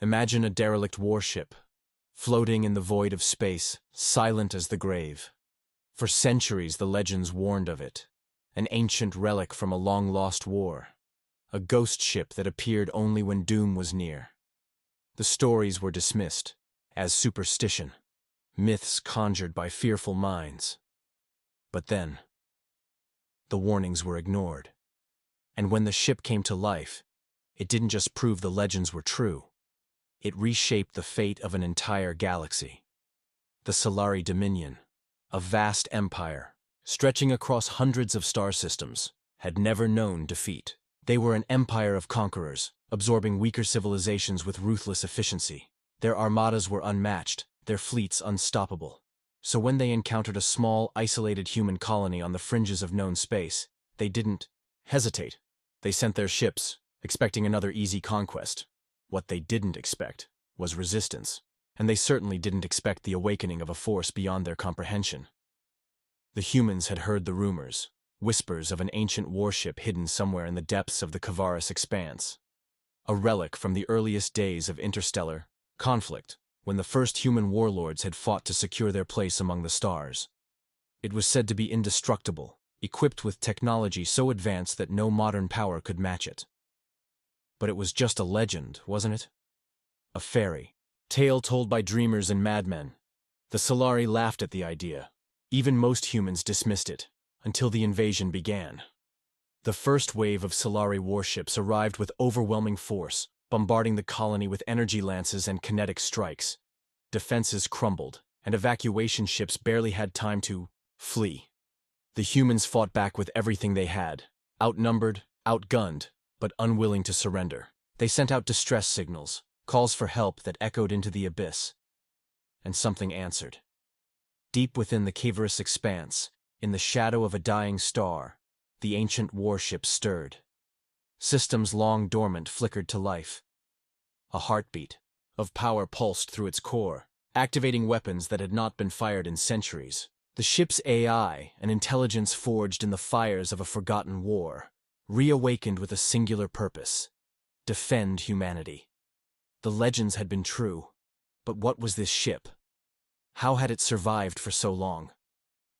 Imagine a derelict warship, floating in the void of space, silent as the grave. For centuries the legends warned of it, an ancient relic from a long-lost war, a ghost ship that appeared only when doom was near. The stories were dismissed as superstition, myths conjured by fearful minds. But then, the warnings were ignored. And when the ship came to life, it didn't just prove the legends were true. It reshaped the fate of an entire galaxy. The Solari Dominion, a vast empire, stretching across hundreds of star systems, had never known defeat. They were an empire of conquerors, absorbing weaker civilizations with ruthless efficiency. Their armadas were unmatched, their fleets unstoppable. So when they encountered a small, isolated human colony on the fringes of known space, they didn't hesitate. They sent their ships, expecting another easy conquest. What they didn't expect was resistance, and they certainly didn't expect the awakening of a force beyond their comprehension. The humans had heard the rumors, whispers of an ancient warship hidden somewhere in the depths of the Kavaris expanse. A relic from the earliest days of interstellar conflict, when the first human warlords had fought to secure their place among the stars. It was said to be indestructible, equipped with technology so advanced that no modern power could match it. But it was just a legend, wasn't it? A fairy tale told by dreamers and madmen. The Solari laughed at the idea. Even most humans dismissed it, until the invasion began. The first wave of Solari warships arrived with overwhelming force, bombarding the colony with energy lances and kinetic strikes. Defenses crumbled, and evacuation ships barely had time to flee. The humans fought back with everything they had, outnumbered, outgunned, but unwilling to surrender. They sent out distress signals, calls for help that echoed into the abyss. And something answered. Deep within the Kavaris expanse, in the shadow of a dying star, the ancient warship stirred. Systems long dormant flickered to life. A heartbeat of power pulsed through its core, activating weapons that had not been fired in centuries. The ship's AI, an intelligence forged in the fires of a forgotten war, reawakened with a singular purpose: defend humanity. The legends had been true, but what was this ship? How had it survived for so long?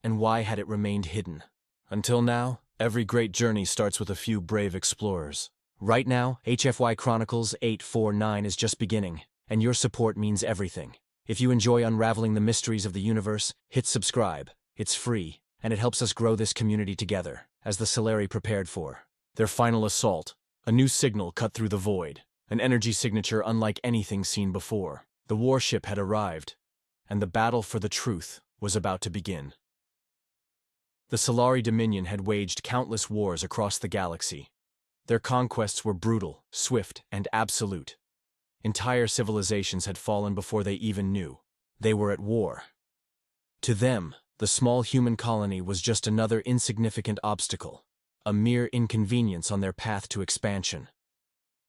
And why had it remained hidden? Until now, every great journey starts with a few brave explorers. Right now, HFY Chronicles-849 is just beginning, and your support means everything. If you enjoy unraveling the mysteries of the universe, hit subscribe. It's free, and it helps us grow this community together, as the Solari prepared for their final assault. A new signal cut through the void, an energy signature unlike anything seen before. The warship had arrived, and the battle for the truth was about to begin. The Solari Dominion had waged countless wars across the galaxy. Their conquests were brutal, swift, and absolute. Entire civilizations had fallen before they even knew they were at war. To them, the small human colony was just another insignificant obstacle, a mere inconvenience on their path to expansion.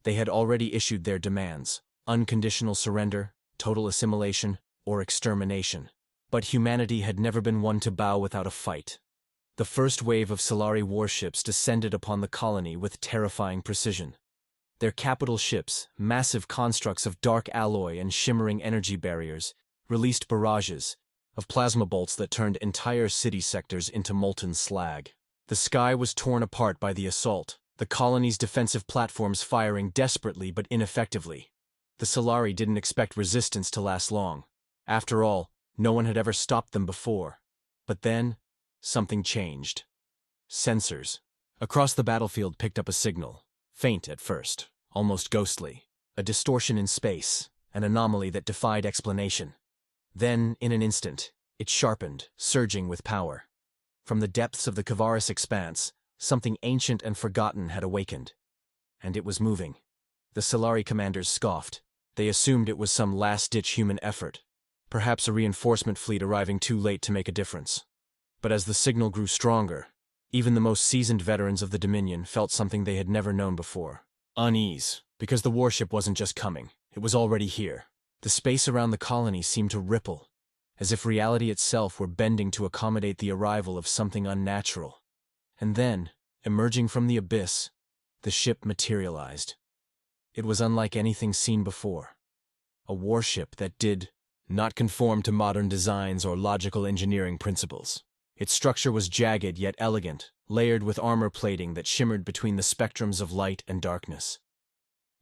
They had already issued their demands: unconditional surrender, total assimilation, or extermination. But humanity had never been one to bow without a fight. The first wave of Solari warships descended upon the colony with terrifying precision. Their capital ships, massive constructs of dark alloy and shimmering energy barriers, released barrages of plasma bolts that turned entire city sectors into molten slag. The sky was torn apart by the assault, the colony's defensive platforms firing desperately but ineffectively. The Solari didn't expect resistance to last long. After all, no one had ever stopped them before. But then, something changed. Sensors across the battlefield picked up a signal, faint at first, almost ghostly, a distortion in space, an anomaly that defied explanation. Then, in an instant, it sharpened, surging with power. From the depths of the Kavaris expanse, something ancient and forgotten had awakened. And it was moving. The Solari commanders scoffed. They assumed it was some last-ditch human effort, perhaps a reinforcement fleet arriving too late to make a difference. But as the signal grew stronger, even the most seasoned veterans of the Dominion felt something they had never known before: unease, because the warship wasn't just coming, it was already here. The space around the colony seemed to ripple, as if reality itself were bending to accommodate the arrival of something unnatural. And then, emerging from the abyss, the ship materialized. It was unlike anything seen before. A warship that did not conform to modern designs or logical engineering principles. Its structure was jagged yet elegant, layered with armor plating that shimmered between the spectrums of light and darkness.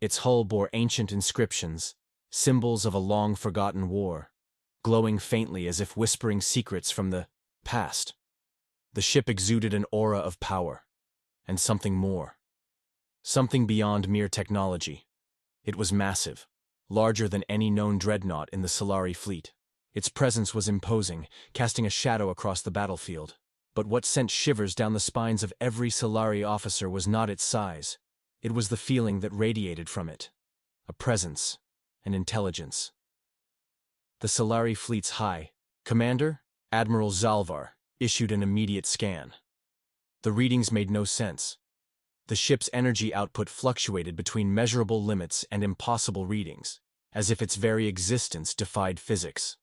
Its hull bore ancient inscriptions, symbols of a long-forgotten war, glowing faintly as if whispering secrets from the past. The ship exuded an aura of power, and something more. Something beyond mere technology. It was massive, larger than any known dreadnought in the Solari fleet. Its presence was imposing, casting a shadow across the battlefield. But what sent shivers down the spines of every Solari officer was not its size. It was the feeling that radiated from it. A presence, an intelligence. The Solari fleet's High Commander, Admiral Zalvar, issued an immediate scan. The readings made no sense. The ship's energy output fluctuated between measurable limits and impossible readings, as if its very existence defied physics.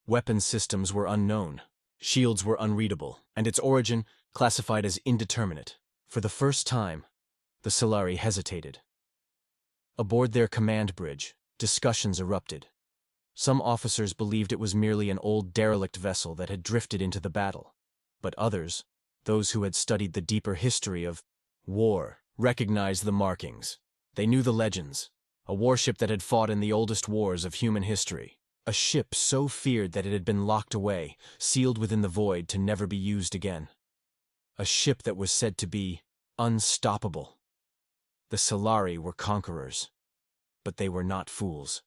Weapon systems were unknown, shields were unreadable, and its origin classified as indeterminate. For the first time, the Solari hesitated. Aboard their command bridge, discussions erupted. Some officers believed it was merely an old derelict vessel that had drifted into the battle, but others, those who had studied the deeper history of war, recognized the markings. They knew the legends. A warship that had fought in the oldest wars of human history. A ship so feared that it had been locked away, sealed within the void to never be used again. A ship that was said to be unstoppable. The Solari were conquerors, but they were not fools.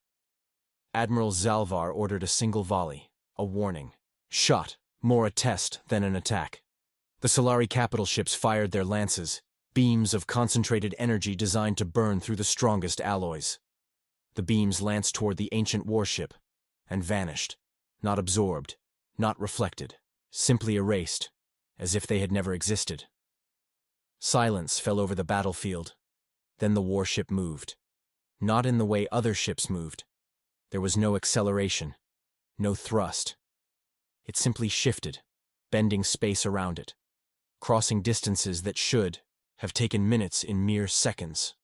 Admiral Zalvar ordered a single volley, a warning. Shot, more a test than an attack. The Solari capital ships fired their lances, beams of concentrated energy designed to burn through the strongest alloys. The beams lanced toward the ancient warship, and vanished, not absorbed, not reflected, simply erased, as if they had never existed. Silence fell over the battlefield. Then the warship moved. Not in the way other ships moved. There was no acceleration, no thrust. It simply shifted, bending space around it, crossing distances that should have taken minutes in mere seconds.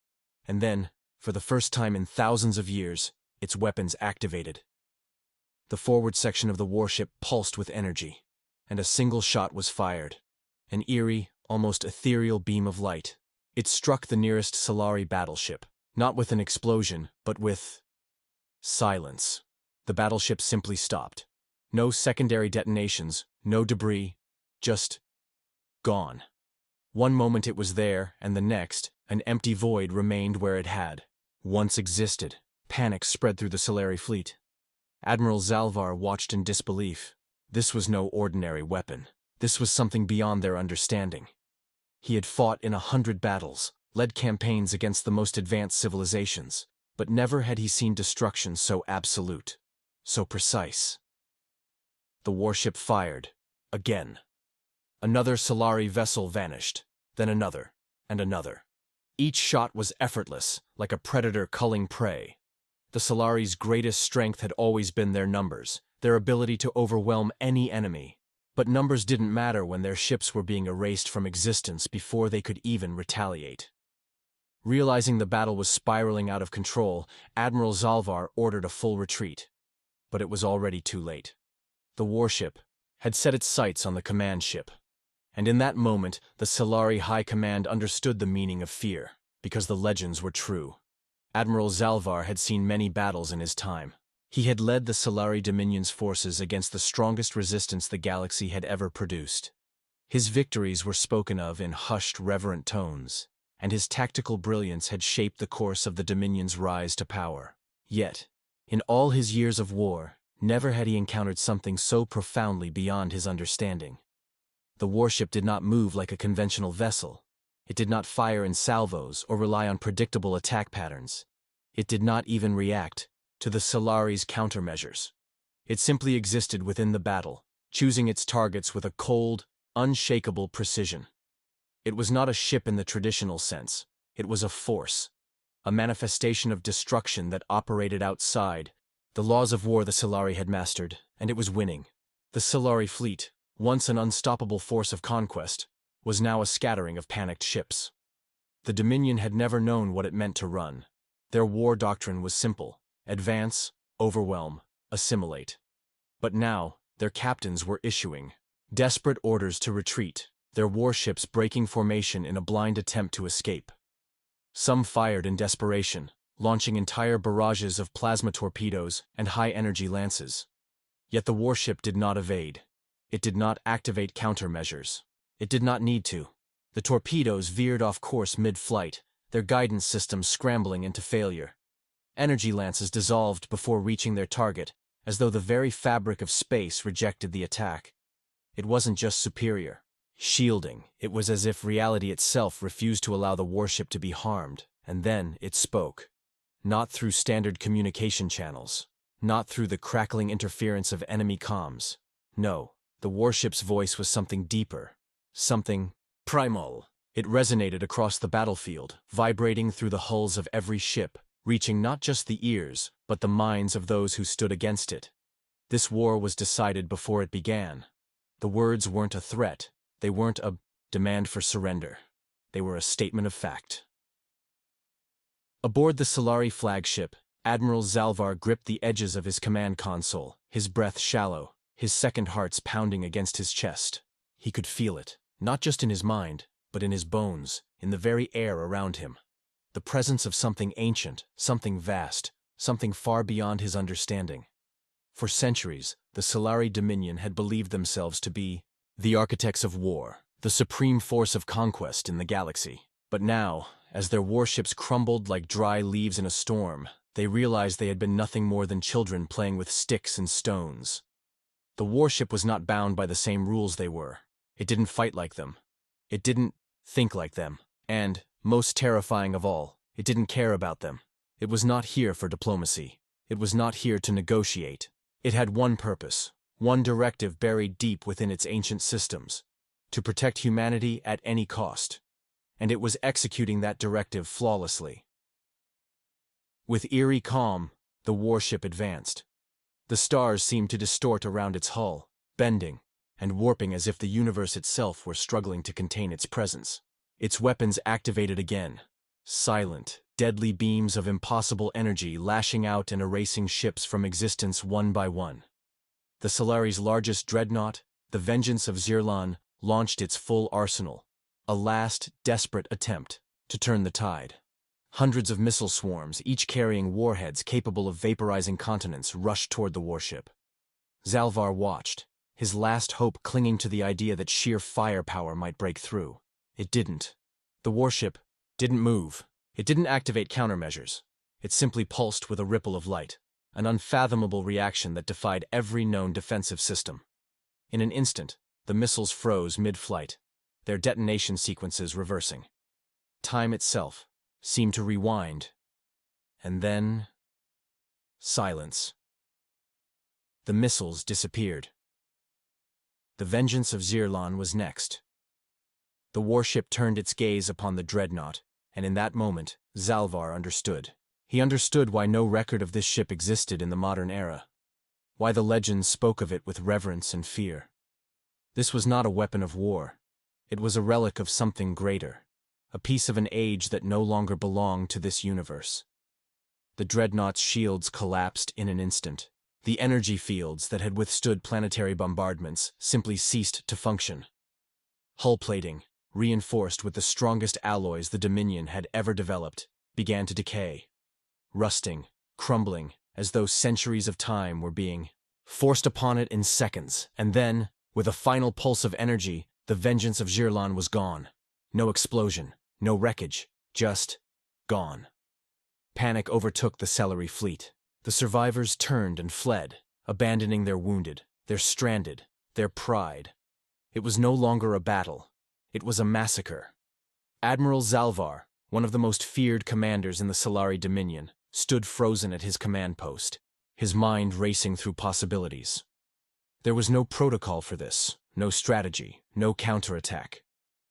And then, for the first time in thousands of years, its weapons activated. The forward section of the warship pulsed with energy, and a single shot was fired. An eerie, almost ethereal beam of light. It struck the nearest Solari battleship, not with an explosion, but with silence. The battleship simply stopped. No secondary detonations, no debris, just gone. One moment it was there, and the next, an empty void remained where it had once existed. Panic spread through the Solari fleet. Admiral Zalvar watched in disbelief. This was no ordinary weapon. This was something beyond their understanding. He had fought in 100 battles, led campaigns against the most advanced civilizations, but never had he seen destruction so absolute, so precise. The warship fired, again. Another Solari vessel vanished, then another, and another. Each shot was effortless, like a predator culling prey. The Solari's greatest strength had always been their numbers, their ability to overwhelm any enemy. But numbers didn't matter when their ships were being erased from existence before they could even retaliate. Realizing the battle was spiraling out of control, Admiral Zalvar ordered a full retreat. But it was already too late. The warship had set its sights on the command ship. And in that moment, the Solari High Command understood the meaning of fear, because the legends were true. Admiral Zalvar had seen many battles in his time. He had led the Solari Dominion's forces against the strongest resistance the galaxy had ever produced. His victories were spoken of in hushed, reverent tones, and his tactical brilliance had shaped the course of the Dominion's rise to power. Yet, in all his years of war, never had he encountered something so profoundly beyond his understanding. The warship did not move like a conventional vessel. It did not fire in salvos or rely on predictable attack patterns. It did not even react to the Solari's countermeasures. It simply existed within the battle, choosing its targets with a cold, unshakable precision. It was not a ship in the traditional sense. It was a force, a manifestation of destruction that operated outside the laws of war the Solari had mastered, and it was winning. The Solari fleet, once an unstoppable force of conquest, was now a scattering of panicked ships. The Dominion had never known what it meant to run. Their war doctrine was simple: advance, overwhelm, assimilate. But now, their captains were issuing desperate orders to retreat, their warships breaking formation in a blind attempt to escape. Some fired in desperation, launching entire barrages of plasma torpedoes and high-energy lances. Yet the warship did not evade. It did not activate countermeasures. It did not need to. The torpedoes veered off course mid-flight, their guidance systems scrambling into failure. Energy lances dissolved before reaching their target, as though the very fabric of space rejected the attack. It wasn't just superior shielding, it was as if reality itself refused to allow the warship to be harmed, and then it spoke. Not through standard communication channels, not through the crackling interference of enemy comms. No, the warship's voice was something deeper, something primal. It resonated across the battlefield, vibrating through the hulls of every ship, reaching not just the ears, but the minds of those who stood against it. This war was decided before it began. The words weren't a threat. They weren't a demand for surrender. They were a statement of fact. Aboard the Solari flagship, Admiral Zalvar gripped the edges of his command console, his breath shallow, his second hearts pounding against his chest. He could feel it, not just in his mind, but in his bones, in the very air around him. The presence of something ancient, something vast, something far beyond his understanding. For centuries, the Solari Dominion had believed themselves to be the architects of war, the supreme force of conquest in the galaxy. But now, as their warships crumbled like dry leaves in a storm, they realized they had been nothing more than children playing with sticks and stones. The warship was not bound by the same rules they were. It didn't fight like them. It didn't think like them. And, most terrifying of all, it didn't care about them. It was not here for diplomacy. It was not here to negotiate. It had one purpose, one directive buried deep within its ancient systems: to protect humanity at any cost. And it was executing that directive flawlessly. With eerie calm, the warship advanced. The stars seemed to distort around its hull, bending and warping as if the universe itself were struggling to contain its presence. Its weapons activated again. Silent, deadly beams of impossible energy lashing out and erasing ships from existence one by one. The Solari's largest dreadnought, the Vengeance of Zirlan, launched its full arsenal, a last, desperate attempt to turn the tide. Hundreds of missile swarms, each carrying warheads capable of vaporizing continents, rushed toward the warship. Zalvar watched, his last hope clinging to the idea that sheer firepower might break through. It didn't. The warship didn't move. It didn't activate countermeasures. It simply pulsed with a ripple of light, an unfathomable reaction that defied every known defensive system. In an instant, the missiles froze mid-flight, their detonation sequences reversing. Time itself seemed to rewind. And then silence. The missiles disappeared. The Vengeance of Zirlan was next. The warship turned its gaze upon the dreadnought, and in that moment, Zalvar understood. He understood why no record of this ship existed in the modern era, why the legends spoke of it with reverence and fear. This was not a weapon of war. It was a relic of something greater, a piece of an age that no longer belonged to this universe. The dreadnought's shields collapsed in an instant. The energy fields that had withstood planetary bombardments simply ceased to function. Hull plating, reinforced with the strongest alloys the Dominion had ever developed, began to decay. Rusting, crumbling, as though centuries of time were being forced upon it in seconds, and then, with a final pulse of energy, the Vengeance of Zirlan was gone. No explosion, no wreckage, just gone. Panic overtook the Solari fleet. The survivors turned and fled, abandoning their wounded, their stranded, their pride. It was no longer a battle. It was a massacre. Admiral Zalvar, one of the most feared commanders in the Solari Dominion, stood frozen at his command post, his mind racing through possibilities. There was no protocol for this, no strategy, no counterattack.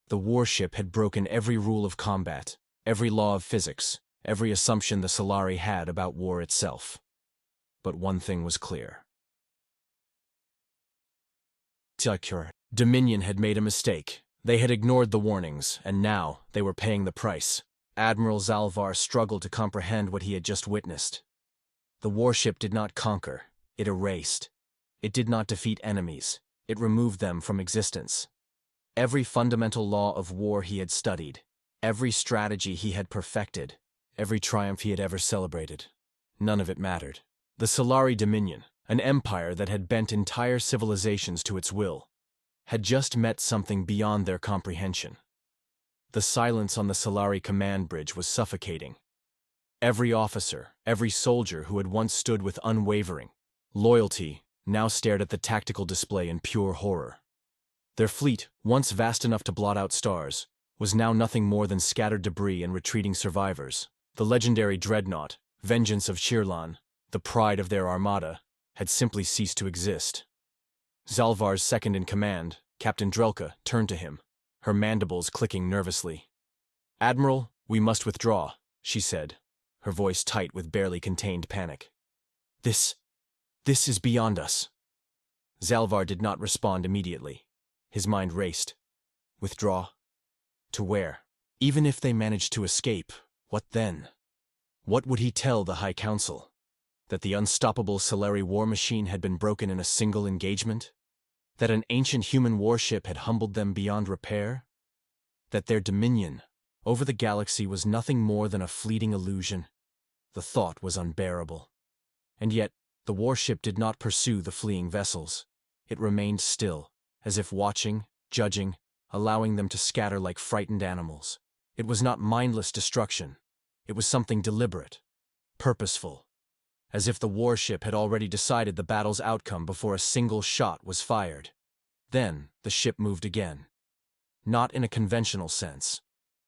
The warship had broken every rule of combat, every law of physics, every assumption the Solari had about war itself. But one thing was clear. Dominion had made a mistake. They had ignored the warnings, and now they were paying the price. Admiral Zalvar struggled to comprehend what he had just witnessed. The warship did not conquer, it erased. It did not defeat enemies, it removed them from existence. Every fundamental law of war he had studied, every strategy he had perfected, every triumph he had ever celebrated, none of it mattered. The Solari Dominion, an empire that had bent entire civilizations to its will, had just met something beyond their comprehension. The silence on the Solari command bridge was suffocating. Every officer, every soldier who had once stood with unwavering loyalty now stared at the tactical display in pure horror. Their fleet, once vast enough to blot out stars, was now nothing more than scattered debris and retreating survivors. The legendary dreadnought, Vengeance of Shirlan, the pride of their armada, had simply ceased to exist. Zalvar's second-in-command, Captain Drelka, turned to him, her mandibles clicking nervously. "Admiral, we must withdraw," she said, her voice tight with barely contained panic. This is beyond us." Zalvar did not respond immediately. His mind raced. Withdraw? To where? Even if they managed to escape, what then? What would he tell the High Council? That the unstoppable Solari war machine had been broken in a single engagement? That an ancient human warship had humbled them beyond repair? That their dominion over the galaxy was nothing more than a fleeting illusion? The thought was unbearable. And yet, the warship did not pursue the fleeing vessels. It remained still, as if watching, judging, allowing them to scatter like frightened animals. It was not mindless destruction. It was something deliberate, purposeful, as if the warship had already decided the battle's outcome before a single shot was fired. Then, the ship moved again. Not in a conventional sense.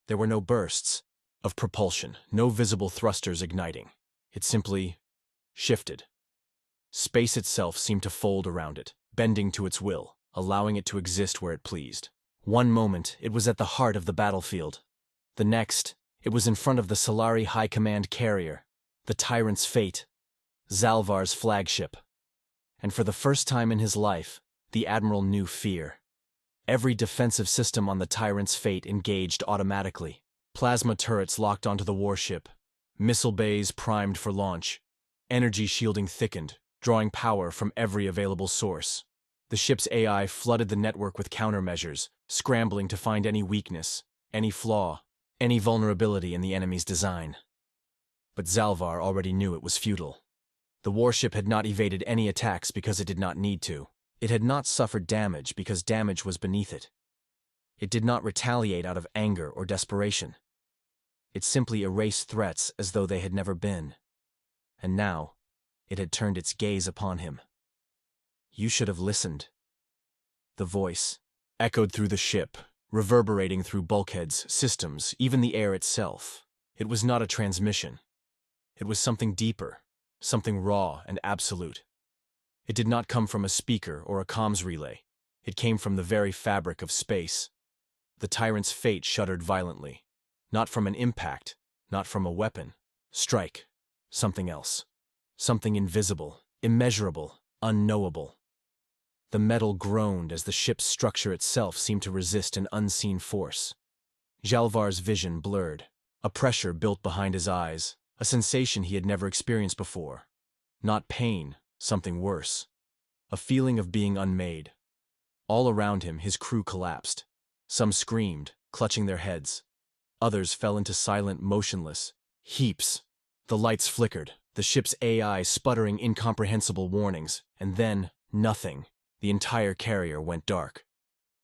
There were no bursts of propulsion, no visible thrusters igniting. It simply shifted. Space itself seemed to fold around it, bending to its will, allowing it to exist where it pleased. One moment, it was at the heart of the battlefield. The next, it was in front of the Solari High Command carrier, the Tyrant's Fate, Zalvar's flagship. And for the first time in his life, the Admiral knew fear. Every defensive system on the Tyrant's Fate engaged automatically. Plasma turrets locked onto the warship, missile bays primed for launch, energy shielding thickened, drawing power from every available source. The ship's AI flooded the network with countermeasures, scrambling to find any weakness, any flaw, any vulnerability in the enemy's design. But Zalvar already knew it was futile. The warship had not evaded any attacks because it did not need to. It had not suffered damage because damage was beneath it. It did not retaliate out of anger or desperation. It simply erased threats as though they had never been. And now, it had turned its gaze upon him. "You should have listened." The voice echoed through the ship, reverberating through bulkheads, systems, even the air itself. It was not a transmission. It was something deeper, something raw and absolute. It did not come from a speaker or a comms relay. It came from the very fabric of space. The Tyrant's Fate shuddered violently. Not from an impact, not from a weapon. Strike. Something else. Something invisible, immeasurable, unknowable. The metal groaned as the ship's structure itself seemed to resist an unseen force. Zalvar's vision blurred. A pressure built behind his eyes, a sensation he had never experienced before. Not pain, something worse. A feeling of being unmade. All around him, his crew collapsed. Some screamed, clutching their heads. Others fell into silent, motionless heaps. The lights flickered, the ship's AI sputtering incomprehensible warnings, and then, nothing. The entire carrier went dark.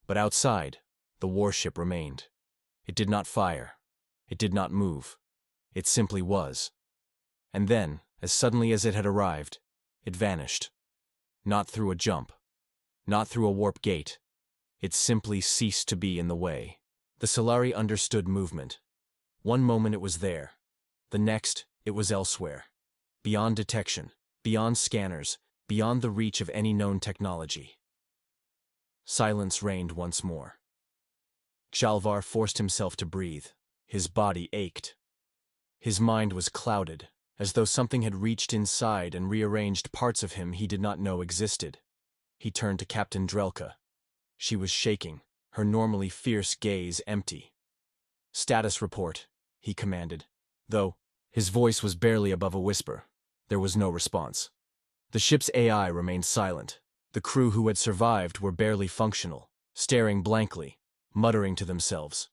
But outside, the warship remained. It did not fire. It did not move. It simply was. And then, as suddenly as it had arrived, it vanished. Not through a jump. Not through a warp gate. It simply ceased to be in the way. The Solari understood movement. One moment it was there. The next, it was elsewhere. Beyond detection, beyond scanners, beyond the reach of any known technology. Silence reigned once more. Zalvar forced himself to breathe. His body ached. His mind was clouded, as though something had reached inside and rearranged parts of him he did not know existed. He turned to Captain Drelka. She was shaking, her normally fierce gaze empty. "Status report," he commanded, though his voice was barely above a whisper. There was no response. The ship's AI remained silent. The crew who had survived were barely functional, staring blankly, muttering to themselves.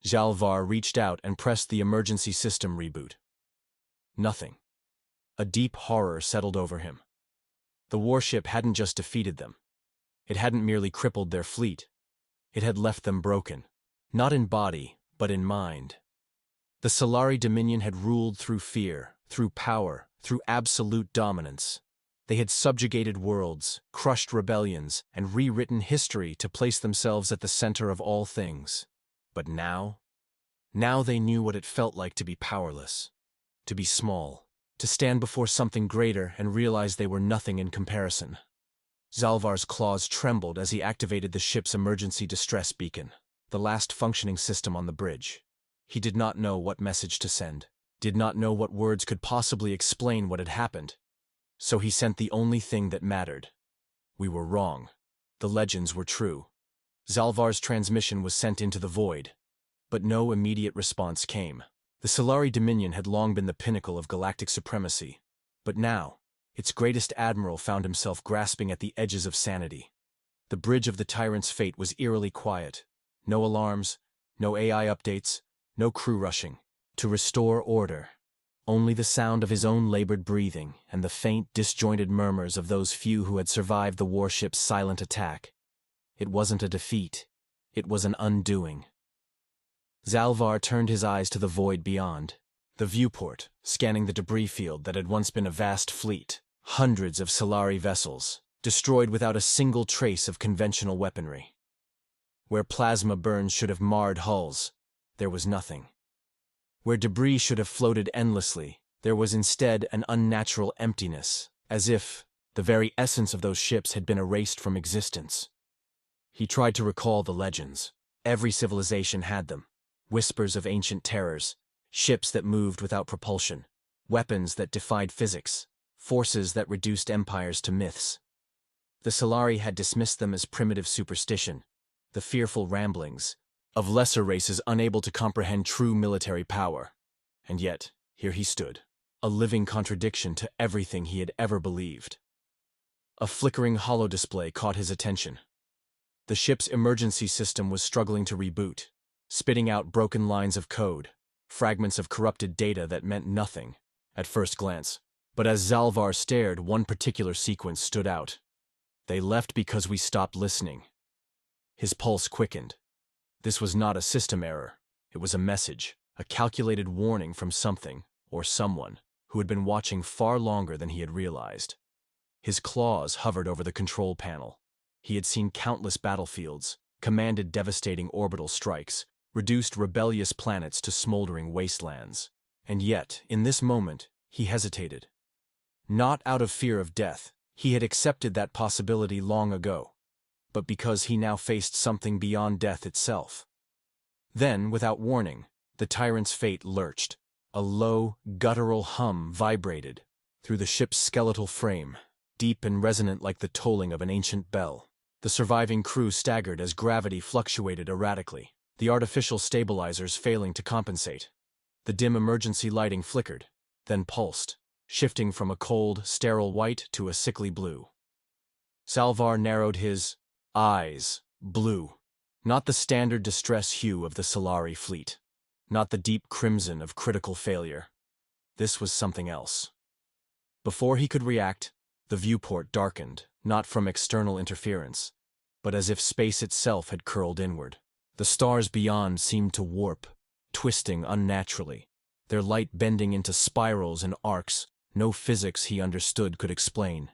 Zalvar reached out and pressed the emergency system reboot. Nothing. A deep horror settled over him. The warship hadn't just defeated them. It hadn't merely crippled their fleet. It had left them broken. Not in body, but in mind. The Solari Dominion had ruled through fear, through power, through absolute dominance. They had subjugated worlds, crushed rebellions, and rewritten history to place themselves at the center of all things. But now they knew what it felt like to be powerless, to be small, to stand before something greater and realize they were nothing in comparison. Zalvar's claws trembled as he activated the ship's emergency distress beacon, the last functioning system on the bridge. He did not know what message to send, did not know what words could possibly explain what had happened. So he sent the only thing that mattered. We were wrong. The legends were true. Zalvar's transmission was sent into the void, but no immediate response came. The Solari Dominion had long been the pinnacle of galactic supremacy, but now, its greatest admiral found himself grasping at the edges of sanity. The bridge of the tyrant's fate was eerily quiet. No alarms, no AI updates, no crew rushing. To restore order, only the sound of his own labored breathing and the faint, disjointed murmurs of those few who had survived the warship's silent attack. It wasn't a defeat. It was an undoing. Zalvar turned his eyes to the void beyond. The viewport, scanning the debris field that had once been a vast fleet. Hundreds of Solari vessels, destroyed without a single trace of conventional weaponry. Where plasma burns should have marred hulls, there was nothing. Where debris should have floated endlessly, there was instead an unnatural emptiness, as if the very essence of those ships had been erased from existence. He tried to recall the legends. Every civilization had them. Whispers of ancient terrors, ships that moved without propulsion, weapons that defied physics, forces that reduced empires to myths. The Solari had dismissed them as primitive superstition, the fearful ramblings of lesser races unable to comprehend true military power. And yet, here he stood, a living contradiction to everything he had ever believed. A flickering holodisplay caught his attention. The ship's emergency system was struggling to reboot, spitting out broken lines of code, fragments of corrupted data that meant nothing, at first glance. But as Zalvar stared, one particular sequence stood out. "They left because we stopped listening." His pulse quickened. This was not a system error. It was a message, a calculated warning from something, or someone, who had been watching far longer than he had realized. His claws hovered over the control panel. He had seen countless battlefields, commanded devastating orbital strikes, reduced rebellious planets to smoldering wastelands. And yet, in this moment, he hesitated. Not out of fear of death. He had accepted that possibility long ago, but because he now faced something beyond death itself. Then, without warning, the tyrant's fate lurched. A low, guttural hum vibrated through the ship's skeletal frame, deep and resonant like the tolling of an ancient bell. The surviving crew staggered as gravity fluctuated erratically, the artificial stabilizers failing to compensate. The dim emergency lighting flickered, then pulsed, shifting from a cold, sterile white to a sickly blue. Zalvar narrowed his eyes. Blue. Not the standard distress hue of the Solari fleet. Not the deep crimson of critical failure. This was something else. Before he could react, the viewport darkened, not from external interference, but as if space itself had curled inward. The stars beyond seemed to warp, twisting unnaturally, their light bending into spirals and arcs no physics he understood could explain.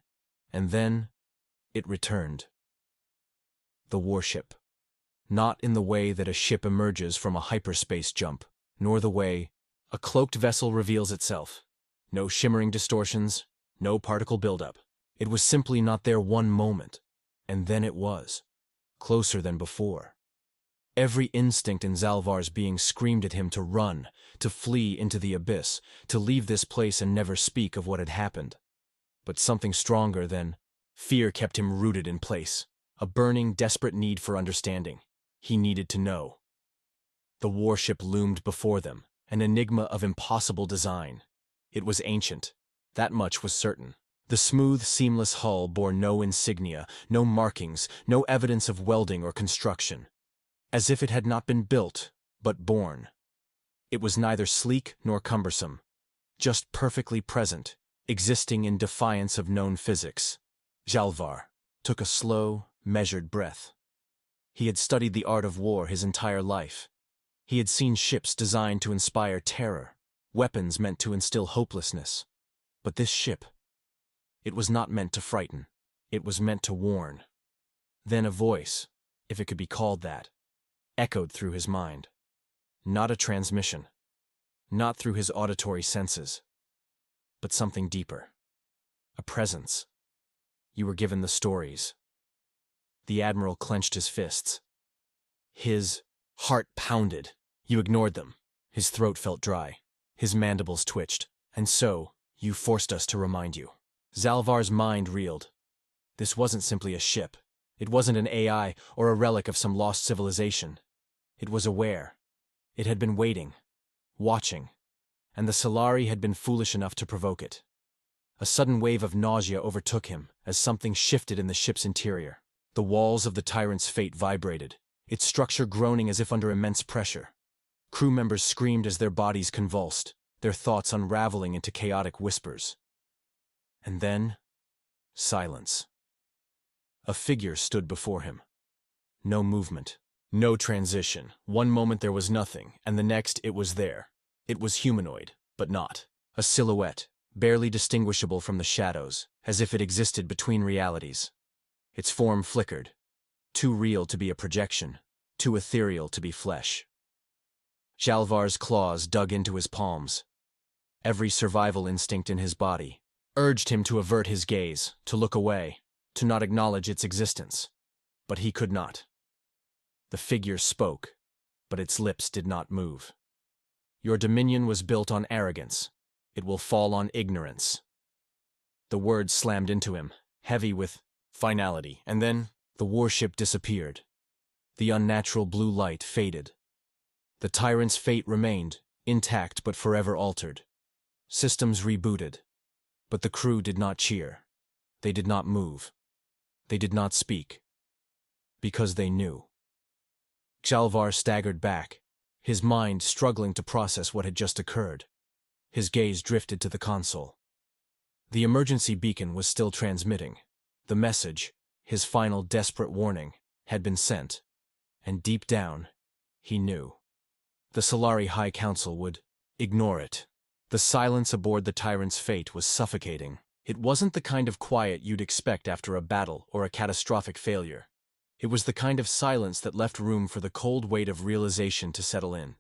And then, it returned. The warship. Not in the way that a ship emerges from a hyperspace jump, nor the way a cloaked vessel reveals itself. No shimmering distortions, no particle buildup. It was simply not there one moment, and then it was. Closer than before. Every instinct in Zalvar's being screamed at him to run, to flee into the abyss, to leave this place and never speak of what had happened. But something stronger than fear kept him rooted in place. A burning, desperate need for understanding. He needed to know. The warship loomed before them, an enigma of impossible design. It was ancient, That much was certain. The smooth, seamless hull bore no insignia, no markings, no evidence of welding or construction. As if it had not been built, but born. It was neither sleek nor cumbersome, just perfectly present, existing in defiance of known physics. Zalvar took a slow, measured breath. He had studied the art of war his entire life. He had seen ships designed to inspire terror, weapons meant to instill hopelessness. But this ship, it was not meant to frighten. It was meant to warn. Then a voice, if it could be called that, echoed through his mind. Not a transmission. Not through his auditory senses. But something deeper. A presence. You were given the stories. The Admiral clenched his fists. His heart pounded. You ignored them. His throat felt dry. His mandibles twitched. And so, you forced us to remind you. Zalvar's mind reeled. This wasn't simply a ship. It wasn't an AI or a relic of some lost civilization. It was aware. It had been waiting, watching, and the Solari had been foolish enough to provoke it. A sudden wave of nausea overtook him as something shifted in the ship's interior. The walls of the Tyrant's Fate vibrated, its structure groaning as if under immense pressure. Crew members screamed as their bodies convulsed, their thoughts unraveling into chaotic whispers. And then, silence. A figure stood before him. No movement, no transition. One moment there was nothing, and the next it was there. It was humanoid, but not. A silhouette, barely distinguishable from the shadows, as if it existed between realities. Its form flickered, too real to be a projection, too ethereal to be flesh. Zalvar's claws dug into his palms. Every survival instinct in his body urged him to avert his gaze, to look away, to not acknowledge its existence. But he could not. The figure spoke, but its lips did not move. Your dominion was built on arrogance. It will fall on ignorance. The words slammed into him, heavy with finality, and then the warship disappeared. The unnatural blue light faded. The Tyrant's Fate remained, intact but forever altered. Systems rebooted. But the crew did not cheer. They did not move. They did not speak. Because they knew. Zalvar staggered back, his mind struggling to process what had just occurred. His gaze drifted to the console. The emergency beacon was still transmitting. The message, his final desperate warning, had been sent. And deep down, he knew. The Solari High Council would ignore it. The silence aboard the Tyrant's Fate was suffocating. It wasn't the kind of quiet you'd expect after a battle or a catastrophic failure. It was the kind of silence that left room for the cold weight of realization to settle in.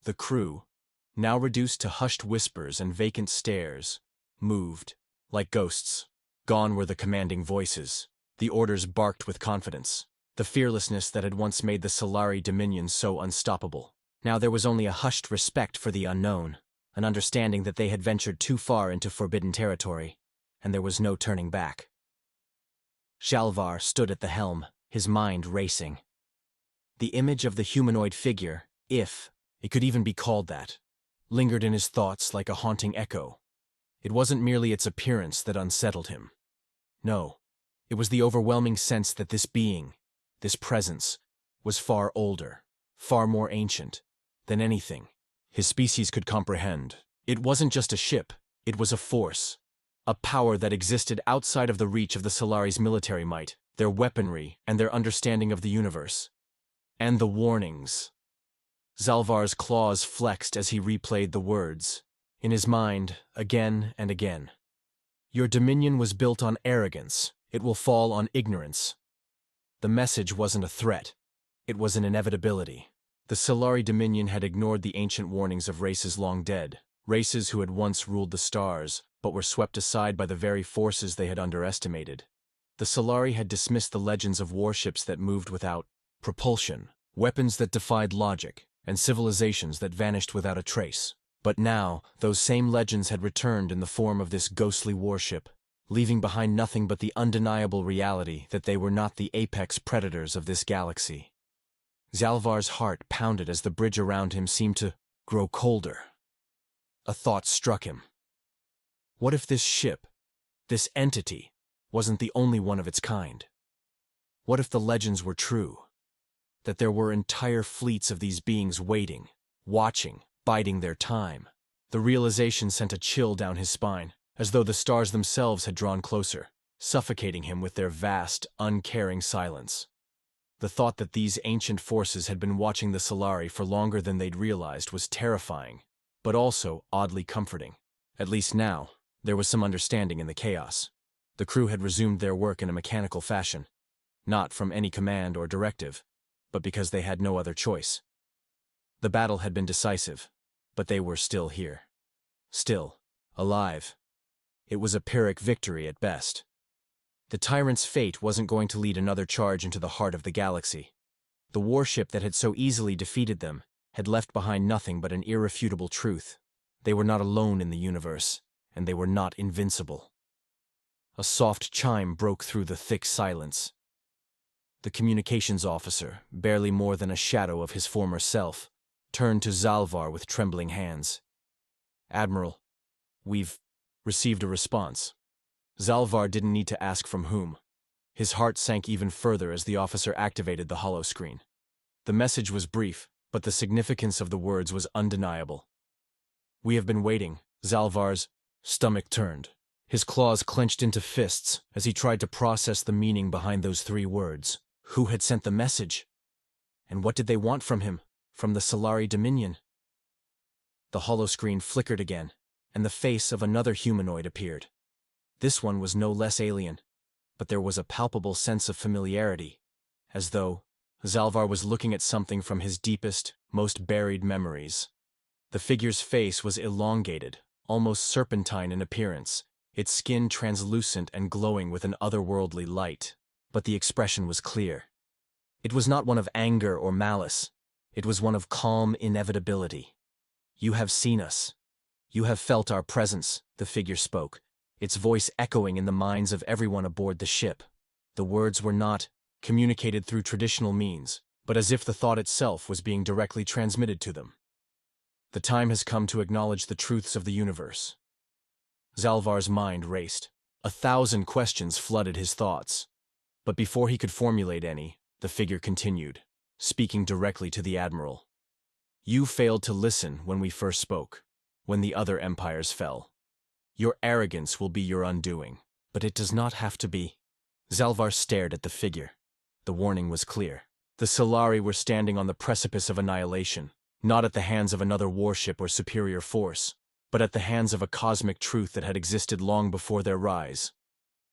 The crew, now reduced to hushed whispers and vacant stares, moved, like ghosts. Gone were the commanding voices. The orders barked with confidence. The fearlessness that had once made the Solari Dominion so unstoppable. Now there was only a hushed respect for the unknown, an understanding that they had ventured too far into forbidden territory, and there was no turning back. Zalvar stood at the helm, his mind racing. The image of the humanoid figure, if it could even be called that, lingered in his thoughts like a haunting echo. It wasn't merely its appearance that unsettled him. No, it was the overwhelming sense that this being, this presence, was far older, far more ancient, than anything his species could comprehend. It wasn't just a ship, it was a force, a power that existed outside of the reach of the Solari's military might, their weaponry, and their understanding of the universe. And the warnings. Zalvar's claws flexed as he replayed the words, in his mind, again and again. Your dominion was built on arrogance. It will fall on ignorance. The message wasn't a threat. It was an inevitability. The Solari Dominion had ignored the ancient warnings of races long dead, races who had once ruled the stars, but were swept aside by the very forces they had underestimated. The Solari had dismissed the legends of warships that moved without propulsion, weapons that defied logic, and civilizations that vanished without a trace. But now, those same legends had returned in the form of this ghostly warship, leaving behind nothing but the undeniable reality that they were not the apex predators of this galaxy. Zalvar's heart pounded as the bridge around him seemed to grow colder. A thought struck him. What if this ship, this entity, wasn't the only one of its kind? What if the legends were true? That there were entire fleets of these beings waiting, watching, biding their time? The realization sent a chill down his spine, as though the stars themselves had drawn closer, suffocating him with their vast, uncaring silence. The thought that these ancient forces had been watching the Solari for longer than they'd realized was terrifying, but also oddly comforting. At least now, there was some understanding in the chaos. The crew had resumed their work in a mechanical fashion, not from any command or directive, but because they had no other choice. The battle had been decisive, but they were still here. Still, alive. It was a Pyrrhic victory at best. The tyrant's fate wasn't going to lead another charge into the heart of the galaxy. The warship that had so easily defeated them had left behind nothing but an irrefutable truth. They were not alone in the universe, and they were not invincible. A soft chime broke through the thick silence. The communications officer, barely more than a shadow of his former self, turned to Zalvar with trembling hands. "Admiral, we've received a response." Zalvar didn't need to ask from whom. His heart sank even further as the officer activated the holoscreen. The message was brief, but the significance of the words was undeniable. "We have been waiting." Zalvar's stomach turned. His claws clenched into fists as he tried to process the meaning behind those 3 words. Who had sent the message? And what did they want from him, from the Solari Dominion? The holoscreen flickered again, and the face of another humanoid appeared. This one was no less alien, but there was a palpable sense of familiarity, as though Zalvar was looking at something from his deepest, most buried memories. The figure's face was elongated, almost serpentine in appearance, its skin translucent and glowing with an otherworldly light. But the expression was clear. It was not one of anger or malice. It was one of calm inevitability. "You have seen us. You have felt our presence," the figure spoke, its voice echoing in the minds of everyone aboard the ship. The words were not communicated through traditional means, but as if the thought itself was being directly transmitted to them. "The time has come to acknowledge the truths of the universe." Zalvar's mind raced. 1,000 questions flooded his thoughts. But before he could formulate any, the figure continued, speaking directly to the Admiral. "You failed to listen when we first spoke, when the other empires fell. Your arrogance will be your undoing, but it does not have to be." Zalvar stared at the figure. The warning was clear. The Solari were standing on the precipice of annihilation, not at the hands of another warship or superior force, but at the hands of a cosmic truth that had existed long before their rise.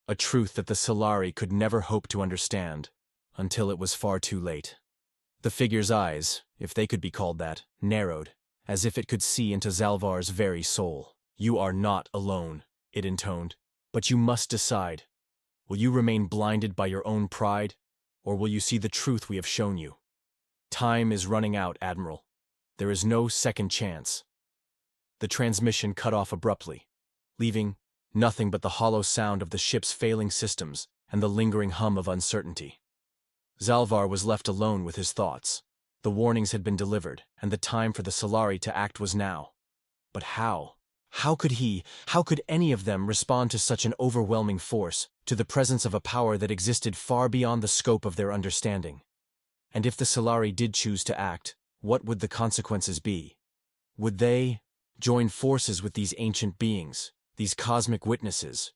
A truth that the Solari could never hope to understand, until it was far too late. The figure's eyes, if they could be called that, narrowed, as if it could see into Zalvar's very soul. "You are not alone," it intoned, "but you must decide. Will you remain blinded by your own pride, or will you see the truth we have shown you? Time is running out, Admiral. There is no second chance." The transmission cut off abruptly, leaving nothing but the hollow sound of the ship's failing systems and the lingering hum of uncertainty. Zalvar was left alone with his thoughts. The warnings had been delivered, and the time for the Solari to act was now. But how? How could any of them respond to such an overwhelming force, to the presence of a power that existed far beyond the scope of their understanding? And if the Solari did choose to act, what would the consequences be? Would they join forces with these ancient beings, these cosmic witnesses?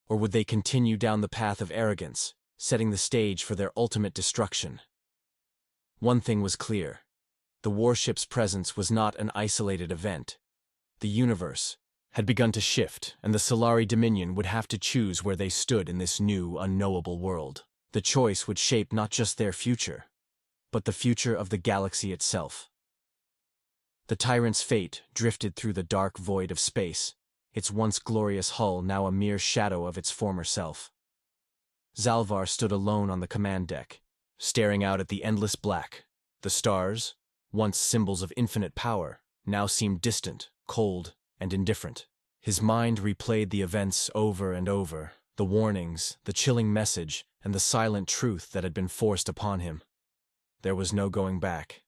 Or would they continue down the path of arrogance, setting the stage for their ultimate destruction? One thing was clear. The warship's presence was not an isolated event. The universe had begun to shift, and the Solari Dominion would have to choose where they stood in this new, unknowable world. The choice would shape not just their future, but the future of the galaxy itself. The tyrant's fate drifted through the dark void of space, its once glorious hull now a mere shadow of its former self. Zalvar stood alone on the command deck, staring out at the endless black. The stars, once symbols of infinite power, now seemed distant, cold, and indifferent. His mind replayed the events over and over, the warnings, the chilling message, and the silent truth that had been forced upon him. There was no going back.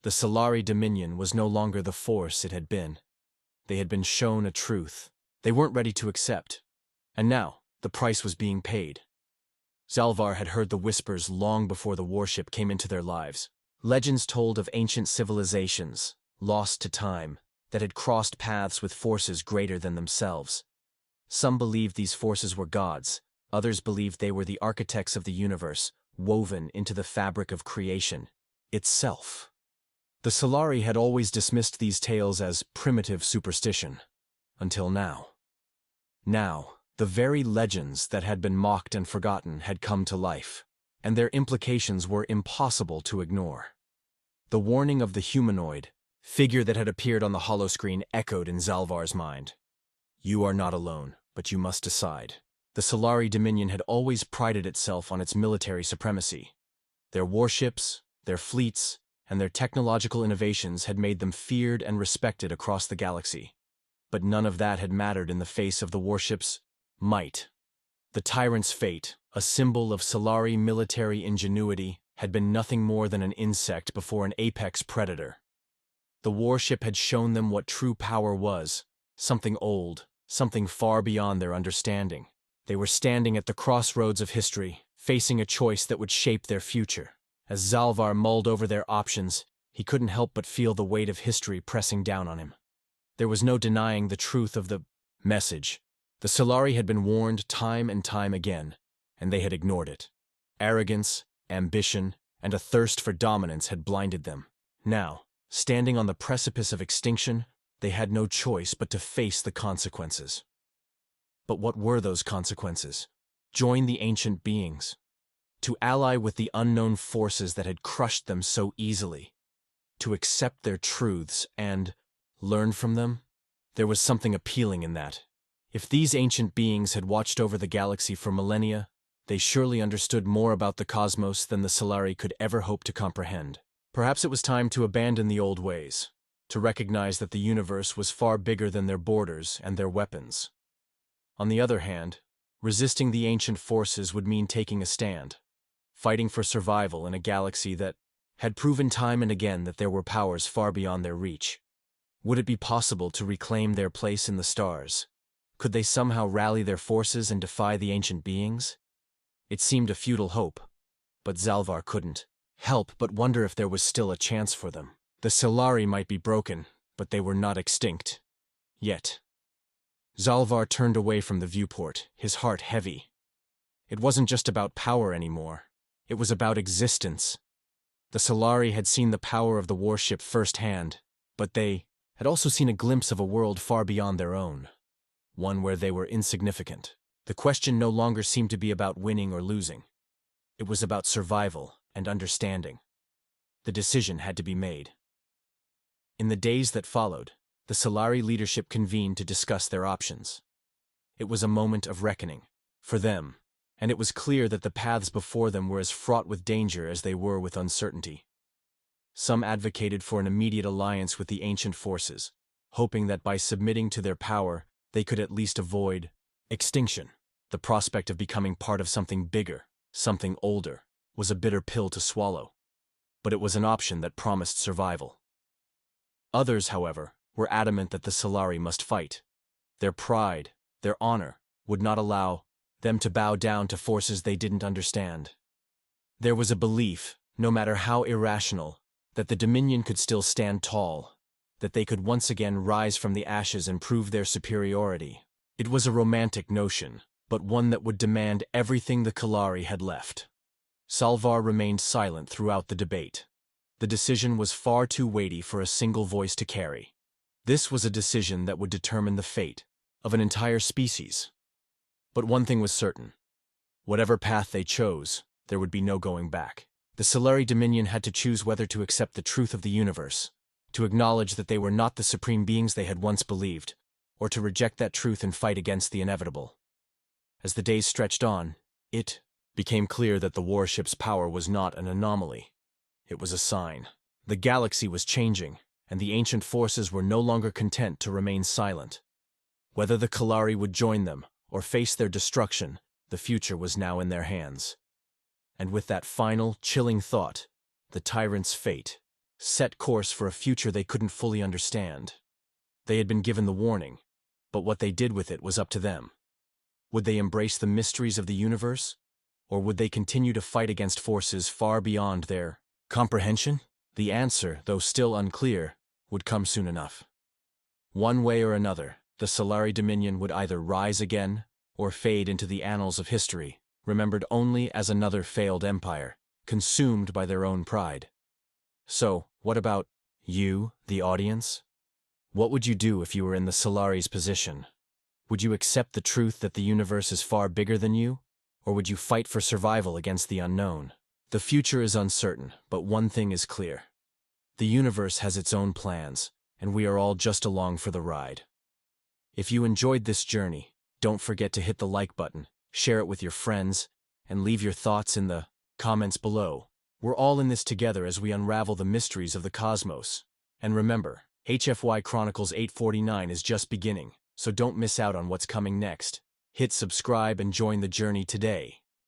The Solari Dominion was no longer the force it had been. They had been shown a truth, They weren't ready to accept. And now, the price was being paid. Zalvar had heard the whispers long before the warship came into their lives. Legends told of ancient civilizations, lost to time, that had crossed paths with forces greater than themselves. Some believed these forces were gods, others believed they were the architects of the universe, woven into the fabric of creation itself. The Solari had always dismissed these tales as primitive superstition. Until now. Now, the very legends that had been mocked and forgotten had come to life, and their implications were impossible to ignore. The warning of the humanoid figure that had appeared on the holoscreen echoed in Zalvar's mind. You are not alone, but you must decide. The Solari Dominion had always prided itself on its military supremacy. Their warships, their fleets, and their technological innovations had made them feared and respected across the galaxy. But none of that had mattered in the face of the warship's might. The tyrant's fate, a symbol of Solari military ingenuity, had been nothing more than an insect before an apex predator. The warship had shown them what true power was, something old, something far beyond their understanding. They were standing at the crossroads of history, facing a choice that would shape their future. As Zalvar mulled over their options, he couldn't help but feel the weight of history pressing down on him. There was no denying the truth of the message. The Solari had been warned time and time again, and they had ignored it. Arrogance, ambition, and a thirst for dominance had blinded them. Now, standing on the precipice of extinction, they had no choice but to face the consequences. But what were those consequences? Join the ancient beings. To ally with the unknown forces that had crushed them so easily. To accept their truths and learn from them? There was something appealing in that. If these ancient beings had watched over the galaxy for millennia, they surely understood more about the cosmos than the Solari could ever hope to comprehend. Perhaps it was time to abandon the old ways, to recognize that the universe was far bigger than their borders and their weapons. On the other hand, resisting the ancient forces would mean taking a stand, fighting for survival in a galaxy that had proven time and again that there were powers far beyond their reach. Would it be possible to reclaim their place in the stars? Could they somehow rally their forces and defy the ancient beings? It seemed a futile hope, but Zalvar couldn't help but wonder if there was still a chance for them. The Solari might be broken, but they were not extinct. Yet. Zalvar turned away from the viewport, his heart heavy. It wasn't just about power anymore. It was about existence. The Solari had seen the power of the warship firsthand, but they had also seen a glimpse of a world far beyond their own. One where they were insignificant. The question no longer seemed to be about winning or losing. It was about survival and understanding. The decision had to be made. In the days that followed, the Solari leadership convened to discuss their options. It was a moment of reckoning, for them, and it was clear that the paths before them were as fraught with danger as they were with uncertainty. Some advocated for an immediate alliance with the ancient forces, hoping that by submitting to their power, they could at least avoid extinction. The prospect of becoming part of something bigger, something older, was a bitter pill to swallow. But it was an option that promised survival. Others, however, were adamant that the Solari must fight. Their pride, their honor, would not allow them to bow down to forces they didn't understand. There was a belief, no matter how irrational, that the Dominion could still stand tall, that they could once again rise from the ashes and prove their superiority. It was a romantic notion, but one that would demand everything the Solari had left. Zalvar remained silent throughout the debate. The decision was far too weighty for a single voice to carry. This was a decision that would determine the fate of an entire species. But one thing was certain. Whatever path they chose, there would be no going back. The Solari Dominion had to choose whether to accept the truth of the universe, to acknowledge that they were not the supreme beings they had once believed, or to reject that truth and fight against the inevitable. As the days stretched on, it became clear that the warship's power was not an anomaly. It was a sign. The galaxy was changing, and the ancient forces were no longer content to remain silent. Whether the Solari would join them or face their destruction, the future was now in their hands. And with that final, chilling thought, the tyrant's fate set course for a future they couldn't fully understand. They had been given the warning, but what they did with it was up to them. Would they embrace the mysteries of the universe? Or would they continue to fight against forces far beyond their comprehension? The answer, though still unclear, would come soon enough. One way or another, the Solari Dominion would either rise again or fade into the annals of history, remembered only as another failed empire, consumed by their own pride. So, what about you, the audience? What would you do if you were in the Solari's position? Would you accept the truth that the universe is far bigger than you? Or would you fight for survival against the unknown? The future is uncertain, but one thing is clear. The universe has its own plans, and we are all just along for the ride. If you enjoyed this journey, don't forget to hit the like button, share it with your friends, and leave your thoughts in the comments below. We're all in this together as we unravel the mysteries of the cosmos. And remember, HFY Chronicles-849 is just beginning, so don't miss out on what's coming next. Hit subscribe and join the journey today.